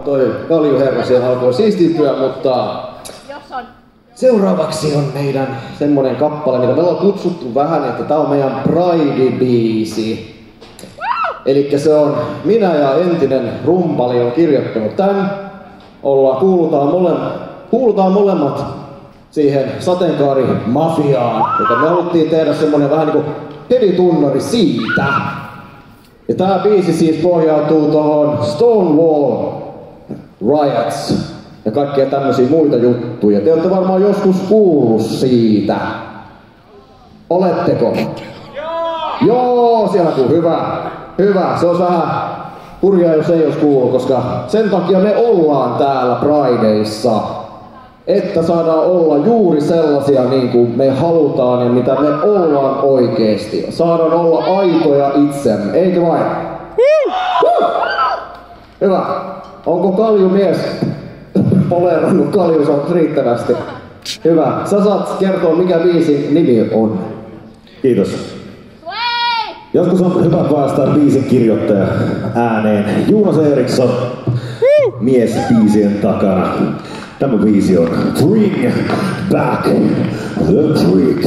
Toi kaljuherra siellä alkoi siistityä, mutta seuraavaksi on meidän semmonen kappale, mitä me ollaan kutsuttu vähän, että tää on meidän Pride-biisi. Elikkä se on minä ja entinen rumpali on kirjoittanut tän. Kuulutaan molemmat siihen sateenkaarimafiaan, joten me haluttiin tehdä semmonen vähän niinku heavy-tunnari siitä. Ja tää biisi siis pohjautuu tohon Stonewall Riots ja kaikkia tämmösiä muita juttuja. Te olette varmaan joskus kuullut siitä. Oletteko? Joo, siellä kuuluu. Hyvä. Se on vähän hurjaa, jos ei olisi kuullut, koska sen takia me ollaan täällä Prideissa. Että saadaan olla juuri sellaisia niin kuin me halutaan ja mitä me ollaan oikeesti. Saadaan olla aitoja itsemme, eikö vain? Hyvä. Onko kaljumies polerannut kaljusout riittävästi? Hyvä. Sä saat kertoa mikä biisin nimi on. Kiitos. Joskus on hyvä päästää biisin kirjoittaja ääneen. Jonas Eriksson, mies biisien takana. Tämä biisi on Bring Back the Freak.